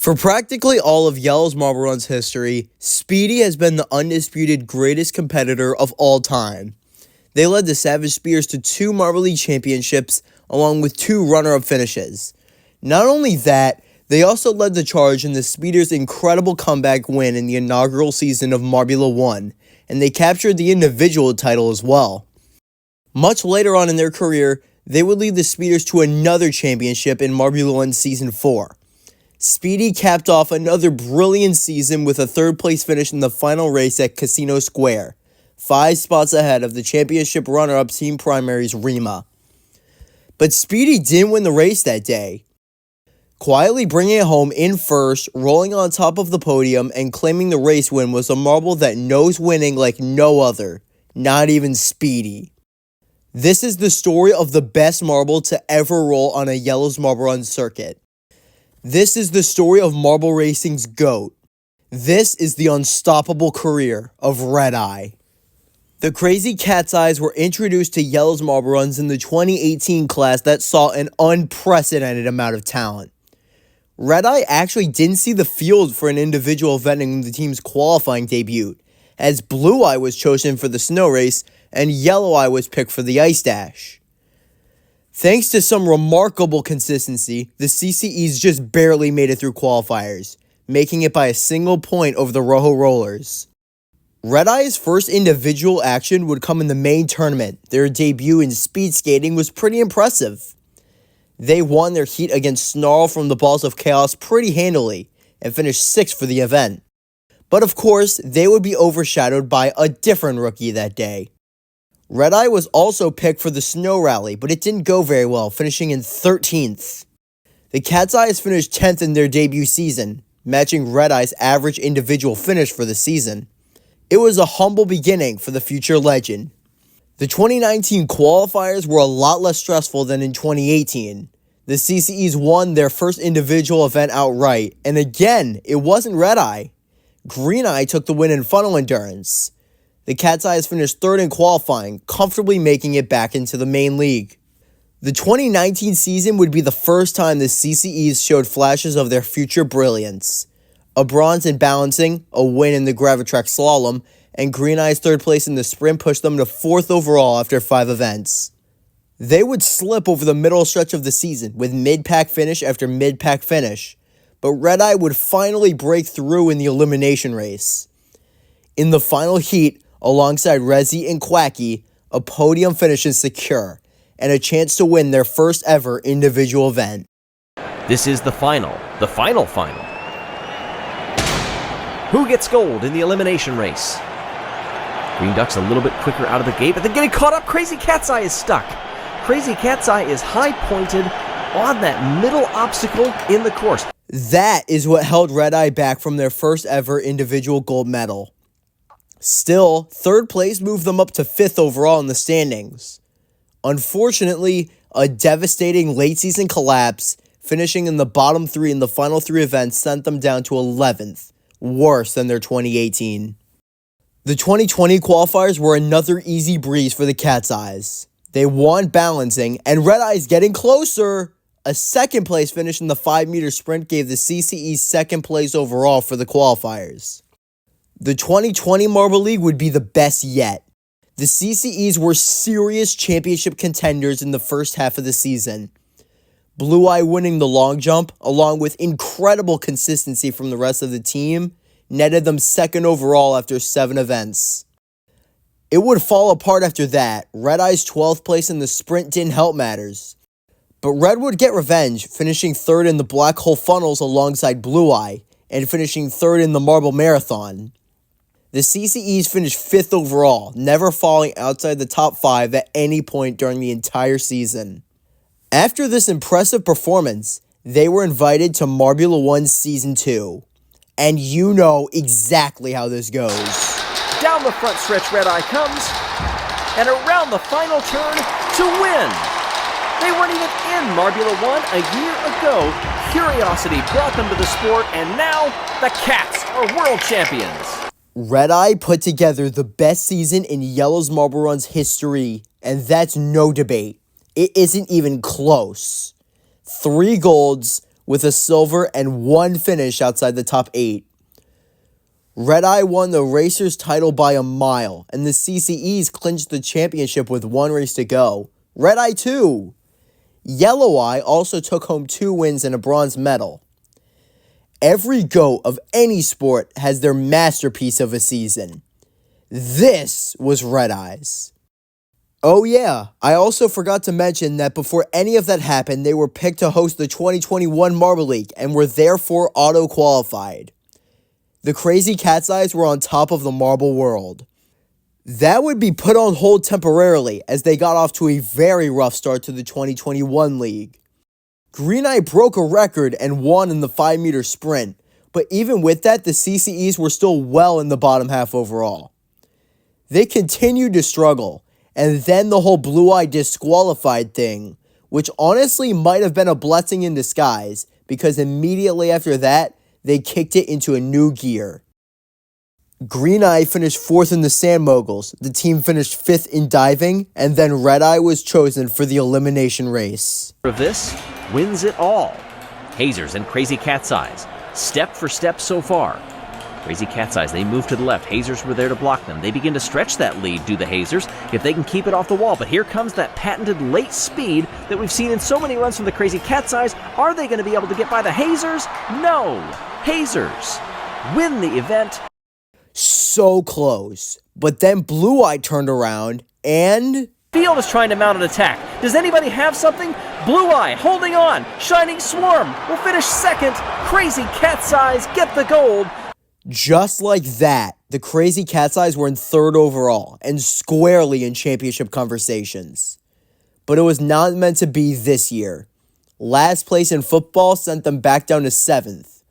For practically all of Yelle's Marbula One's history, Speedy has been the undisputed greatest competitor of all time. They led the Savage Spears to 2 Marble League championships, along with 2 runner-up finishes. Not only that, they also led the charge in the Speeders' incredible comeback win in the inaugural season of Marbula One, and they captured the individual title as well. Much later on in their career, they would lead the Speeders to another championship in Marbula One Season 4. Speedy capped off another brilliant season with a 3rd place finish in the final race at Casino Square, 5 spots ahead of the championship runner-up Team Primary's Rima. But Speedy didn't win the race that day. Quietly bringing it home in first, rolling on top of the podium, and claiming the race win was a marble that knows winning like no other, not even Speedy. This is the story of the best marble to ever roll on a Yelle's Marble Run circuit. This is the story of marble racing's GOAT. This is the unstoppable career of Red Eye. The Crazy Cat's Eyes were introduced to Yelle's Marble Runs in the 2018 class that saw an unprecedented amount of talent. Red Eye actually didn't see the field for an individual event in the team's qualifying debut, as Blue Eye was chosen for the snow race and Yellow Eye was picked for the ice dash. Thanks to some remarkable consistency, the CCEs just barely made it through qualifiers, making it by a single point over the Rojo Rollers. Red Eye's first individual action would come in the main tournament. Their debut in speed skating was pretty impressive. They won their heat against Snarl from the Balls of Chaos pretty handily, and finished 6th for the event. But of course, they would be overshadowed by a different rookie that day. Red Eye was also picked for the Snow Rally, but it didn't go very well, finishing in 13th. The Cat's Eyes finished 10th in their debut season, matching Red Eye's average individual finish for the season. It was a humble beginning for the future legend. The 2019 qualifiers were a lot less stressful than in 2018. The CCEs won their first individual event outright, and again, it wasn't Red Eye. Green Eye took the win in funnel endurance. The Cat's Eyes finished 3rd in qualifying, comfortably making it back into the main league. The 2019 season would be the first time the CCEs showed flashes of their future brilliance. A bronze in balancing, a win in the Gravitrack Slalom, and Green Eye's 3rd place in the sprint pushed them to 4th overall after 5 events. They would slip over the middle stretch of the season with mid-pack finish after mid-pack finish, but Red Eye would finally break through in the elimination race. In the final heat, alongside Rezi and Quacky, a podium finish is secure, and a chance to win their first ever individual event. This is the final. Who gets gold in the elimination race? Green Duck's a little bit quicker out of the gate, but then getting caught up, Crazy Cat's Eye is stuck. Crazy Cat's Eye is high-pointed on that middle obstacle in the course. That is what held Red Eye back from their first ever individual gold medal. Still, 3rd place moved them up to 5th overall in the standings. Unfortunately, a devastating late-season collapse, finishing in the bottom 3 in the final 3 events, sent them down to 11th, worse than their 2018. The 2020 qualifiers were another easy breeze for the Cat's Eyes. They won balancing, and Red Eye's getting closer. A 2nd place finish in the 5-meter sprint gave the CCE 2nd place overall for the qualifiers. The 2020 Marble League would be the best yet. The CCEs were serious championship contenders in the first half of the season. Blue Eye winning the long jump, along with incredible consistency from the rest of the team, netted them 2nd overall after 7 events. It would fall apart after that. Red Eye's 12th place in the sprint didn't help matters. But Red would get revenge, finishing 3rd in the Black Hole Funnels alongside Blue Eye, and finishing 3rd in the Marble Marathon. The CCEs finished 5th overall, never falling outside the top 5 at any point during the entire season. After this impressive performance, they were invited to Marbula One Season 2. And you know exactly how this goes. Down the front stretch Red Eye comes, and around the final turn to win. They weren't even in Marbula One a year ago. Curiosity brought them to the sport, and now the Cats are world champions. Red Eye put together the best season in Yelle's Marble Run's history, and that's no debate. It isn't even close. 3 golds with a silver and one finish outside the top 8. Red Eye won the Racers title by a mile, and the CCEs clinched the championship with one race to go. Red Eye 2. Yellow Eye also took home 2 wins and a bronze medal. Every GOAT of any sport has their masterpiece of a season. This was Red Eye's. Oh yeah, I also forgot to mention that before any of that happened, they were picked to host the 2021 Marble League and were therefore auto-qualified. The Crazy Cat's Eyes were on top of the marble world. That would be put on hold temporarily as they got off to a very rough start to the 2021 league. Green Eye broke a record and won in the 5-meter sprint, but even with that, the CCEs were still well in the bottom half overall. They continued to struggle, and then the whole Blue Eye disqualified thing, which honestly might have been a blessing in disguise, because immediately after that, they kicked it into a new gear. Green Eye finished 4th in the Sand Moguls, the team finished 5th in diving, and then Red Eye was chosen for the elimination race. Of this wins it all. Hazers and Crazy Cat's Eyes, step for step so far. Crazy Cat's Eyes, they move to the left. Hazers were there to block them. They begin to stretch that lead, do the Hazers, if they can keep it off the wall. But here comes that patented late speed that we've seen in so many runs from the Crazy Cat's Eyes. Are they going to be able to get by the Hazers? No. Hazers win the event. So close. But then Blue Eye turned around and... Field is trying to mount an attack. Does anybody have something? Blue Eye holding on. Shining Swarm will finish 2nd. Crazy Cat's Eyes get the gold. Just like that, the Crazy Cat's Eyes were in 3rd overall and squarely in championship conversations. But it was not meant to be this year. Last place in football sent them back down to 7th.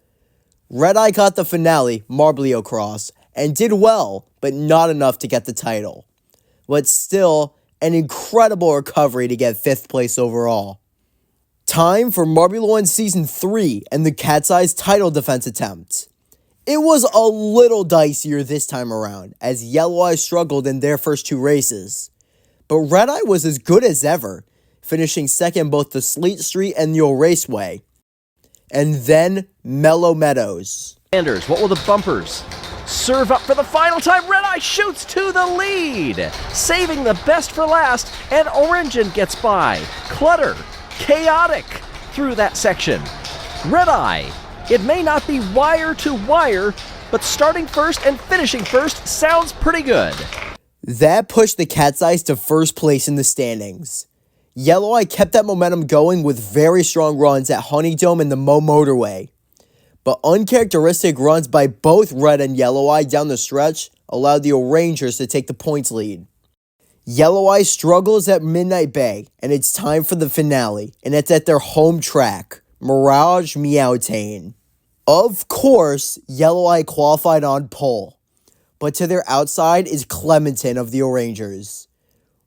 Red Eye got the finale, Marbula Cross, and did well, but not enough to get the title. But still, an incredible recovery to get 5th place overall. Time for Marbula One Season 3 and the Cat's Eyes title defense attempt. It was a little dicier this time around, as Yellow Eye struggled in their first 2 races. But Red Eye was as good as ever, finishing 2nd both the Sleet Street and the Old Raceway. And then Mellow Meadows. Sanders, what will the bumpers serve up for the final time? Red Eye shoots to the lead, saving the best for last, and Origin gets by. Clutter, chaotic through that section. Red Eye, it may not be wire to wire, but starting first and finishing first sounds pretty good. That pushed the Cat's Eyes to 1st place in the standings. Yellow Eye kept that momentum going with very strong runs at Honeydome and the Mo Motorway. But uncharacteristic runs by both Red and Yellow Eye down the stretch allowed the Rangers to take the points lead. Yellow Eye struggles at Midnight Bay, and it's time for the finale, and it's at their home track, Mirage Meowtane. Of course, Yellow Eye qualified on pole, but to their outside is Clementon of the Rangers.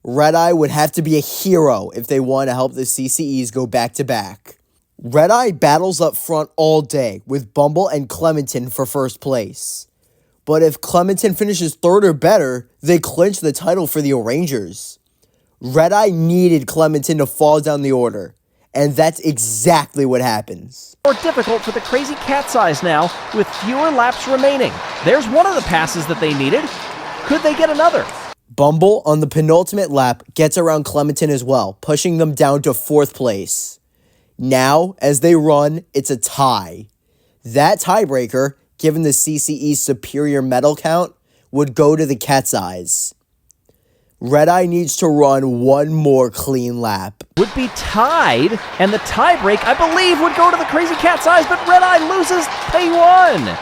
Red Eye would have to be a hero if they want to help the CCEs go back-to-back. Red Eye battles up front all day with Bumble and Clementon for 1st place. But if Clementon finishes 3rd or better, they clinch the title for the Rangers. Red Eye needed Clementon to fall down the order, and that's exactly what happens. More difficult for the Crazy Cat's Eyes now, with fewer laps remaining. There's one of the passes that they needed. Could they get another? Bumble, on the penultimate lap, gets around Clementon as well, pushing them down to 4th place. Now, as they run, it's a tie. That tiebreaker, given the CCE's superior medal count, would go to the Cat's Eyes. Red Eye needs to run one more clean lap. Would be tied, and the tiebreak, I believe, would go to the Crazy Cat's Eyes, but Red Eye loses. They won.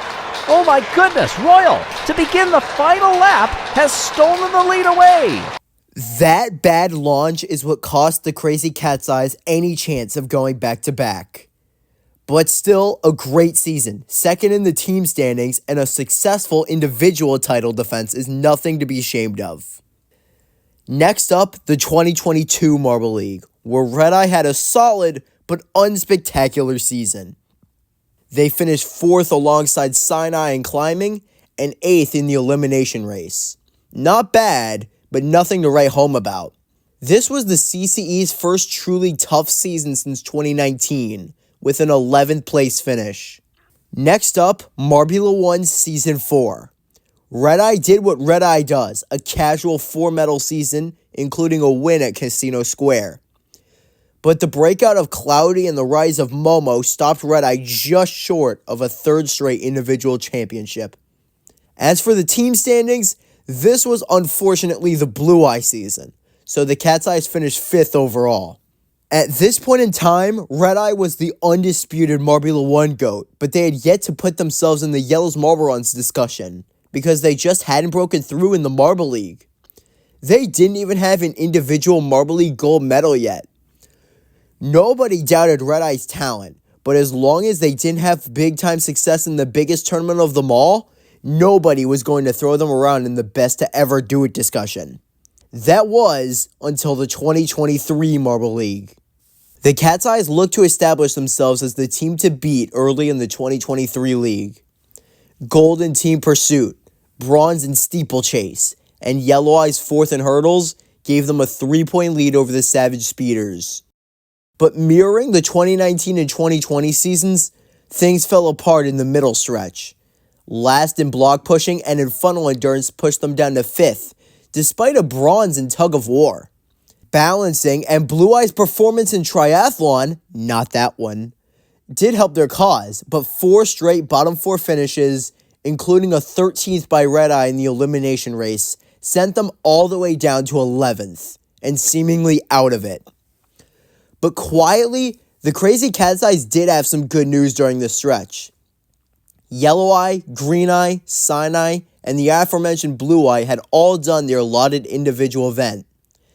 Oh my goodness, Royal, to begin the final lap, has stolen the lead away. That bad launch is what cost the Crazy Cat's Eyes any chance of going back-to-back. But still, a great season. 2nd in the team standings, and a successful individual title defense is nothing to be ashamed of. Next up, the 2022 Marble League, where Red Eye had a solid but unspectacular season. They finished 4th alongside Sinai in climbing, and 8th in the elimination race. Not bad, but nothing to write home about. This was the CCE's first truly tough season since 2019, with an 11th place finish. Next up, Marbula One Season 4. Red Eye did what Red Eye does, a casual 4-medal season, including a win at Casino Square. But the breakout of Cloudy and the rise of Momo stopped Red Eye just short of a third straight individual championship. As for the team standings, this was unfortunately the Blue Eye season, so the Cat's Eyes finished 5th overall. At this point in time, Red Eye was the undisputed Marbula One GOAT, but they had yet to put themselves in the Yellow's Marble Runs discussion, because they just hadn't broken through in the Marble League. They didn't even have an individual Marble League gold medal yet. Nobody doubted Red Eye's talent, but as long as they didn't have big-time success in the biggest tournament of them all, nobody was going to throw them around in the best to ever do it discussion. That was until the 2023 Marble League. The Cat's Eyes looked to establish themselves as the team to beat early in the 2023 league. Gold in Team Pursuit, bronze in Steeplechase, and Yellow Eye's 4th in hurdles gave them a 3-point lead over the Savage Speeders. But mirroring the 2019 and 2020 seasons, things fell apart in the middle stretch. Last in block pushing and in funnel endurance pushed them down to 5th, despite a bronze in tug of war. Balancing and Blue Eye's performance in triathlon, not that one, did help their cause, but 4 straight bottom 4 finishes, including a 13th by Red Eye in the elimination race, sent them all the way down to 11th, and seemingly out of it. But quietly, the Crazy Cat's Eyes did have some good news during this stretch. Yellow Eye, Green Eye, Sinai, and the aforementioned Blue Eye had all done their allotted individual event.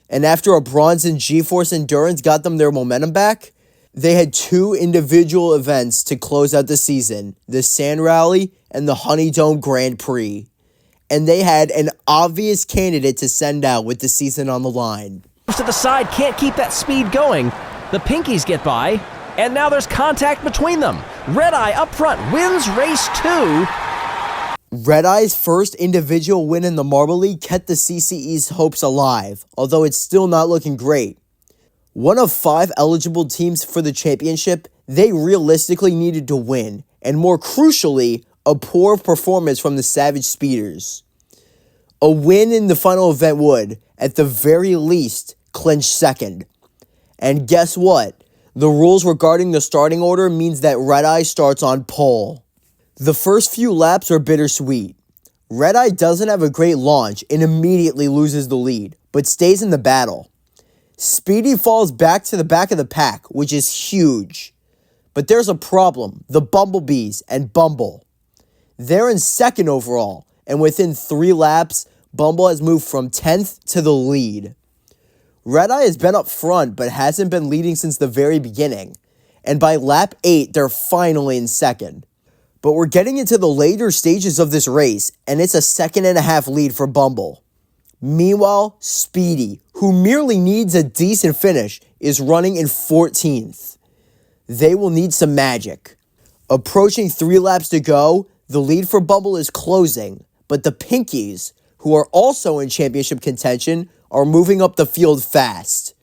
And after a bronze in G-Force Endurance got them their momentum back, they had 2 individual events to close out the season, the Sand Rally and the Honey Dome Grand Prix. And they had an obvious candidate to send out with the season on the line. To the side, can't keep that speed going. The Pinkies get by, and now there's contact between them. Red Eye up front wins race 2. Red Eye's first individual win in the Marble League kept the CCE's hopes alive, although it's still not looking great. One of 5 eligible teams for the championship, they realistically needed to win, and more crucially, a poor performance from the Savage Speeders. A win in the final event would, at the very least, clinch 2nd. And guess what? The rules regarding the starting order means that Red Eye starts on pole. The first few laps are bittersweet. Red Eye doesn't have a great launch and immediately loses the lead, but stays in the battle. Speedy falls back to the back of the pack, which is huge. But there's a problem, the Bumblebees and Bumble. They're in 2nd overall, and within 3 laps, Bumble has moved from 10th to the lead. Red Eye has been up front, but hasn't been leading since the very beginning. And by lap 8, they're finally in 2nd. But we're getting into the later stages of this race, and it's a 2.5-second lead for Bumble. Meanwhile, Speedy, who merely needs a decent finish, is running in 14th. They will need some magic. Approaching 3 laps to go, the lead for Bumble is closing, but the Pinkies, who are also in championship contention, are moving up the field fast.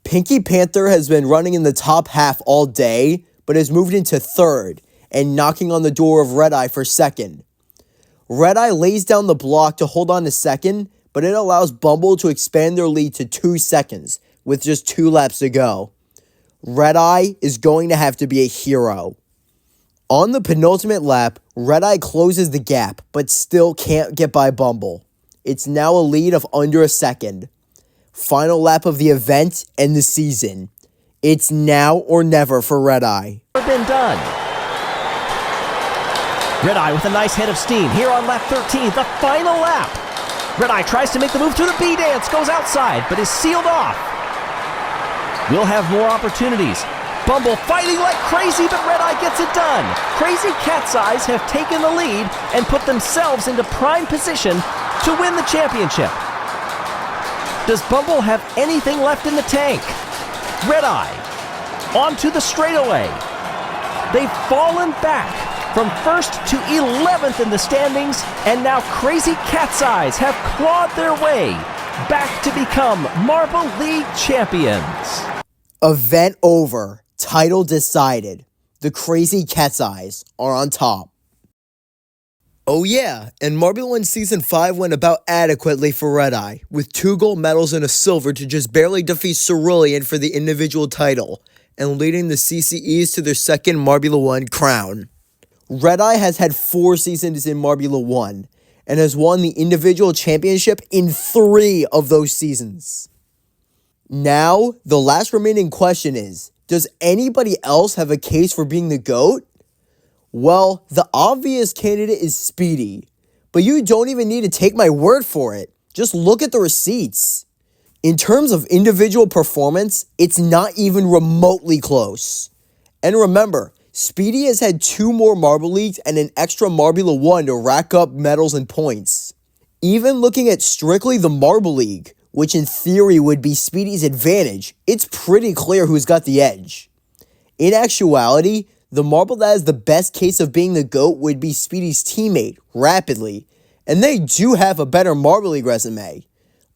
Pinky Panther has been running in the top half all day, but has moved into 3rd and knocking on the door of Red Eye for 2nd. Red Eye lays down the block to hold on to 2nd, but it allows Bumble to expand their lead to 2 seconds with just 2 laps to go. Red Eye is going to have to be a hero. On the penultimate lap, Red Eye closes the gap, but still can't get by Bumble. It's now a lead of under a second. Final lap of the event and the season. It's now or never for Red Eye. Been done. Red Eye with a nice head of steam here on lap 13, the final lap. Red Eye tries to make the move to the B dance, goes outside, but is sealed off. We'll have more opportunities. Bumble fighting like crazy, but Red Eye gets it done. Crazy Cat's Eyes have taken the lead and put themselves into prime position to win the championship. Does Bumble have anything left in the tank? Red Eye onto the straightaway. They've fallen back from 1st to 11th in the standings, and now Crazy Cat's Eyes have clawed their way back to become Marble League champions. Event over. Title decided. the Crazy Cat's Eyes are on top. Oh yeah, and Marbula One Season 5 went about adequately for Red Eye, with 2 gold medals and a silver to just barely defeat Cerulean for the individual title, and leading the CCEs to their second Marbula One crown. Red Eye has had 4 seasons in Marbula One, and has won the individual championship in 3 of those seasons. Now, the last remaining question is, does anybody else have a case for being the GOAT? Well, the obvious candidate is Speedy, but you don't even need to take my word for it. Just look at the receipts. In terms of individual performance, it's not even remotely close. And remember, Speedy has had 2 more Marble Leagues and an extra Marbula One to rack up medals and points. Even looking at strictly the Marble League, which in theory would be Speedy's advantage, it's pretty clear who's got the edge. In actuality, the marble that has the best case of being the GOAT would be Speedy's teammate, Rapidly, and they do have a better Marble League resume,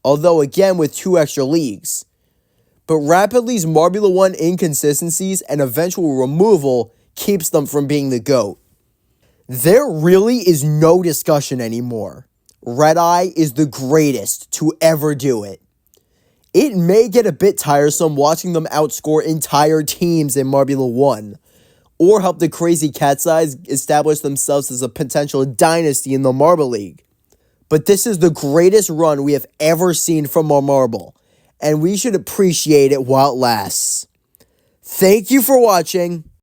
although again with 2 extra leagues. But Rapidly's Marbula One inconsistencies and eventual removal keeps them from being the GOAT. There really is no discussion anymore. Red Eye is the greatest to ever do it. It may get a bit tiresome watching them outscore entire teams in Marbula One, or help the Crazy Cat's Eyes establish themselves as a potential dynasty in the Marble League. But this is the greatest run we have ever seen from our marble, and we should appreciate it while it lasts. Thank you for watching.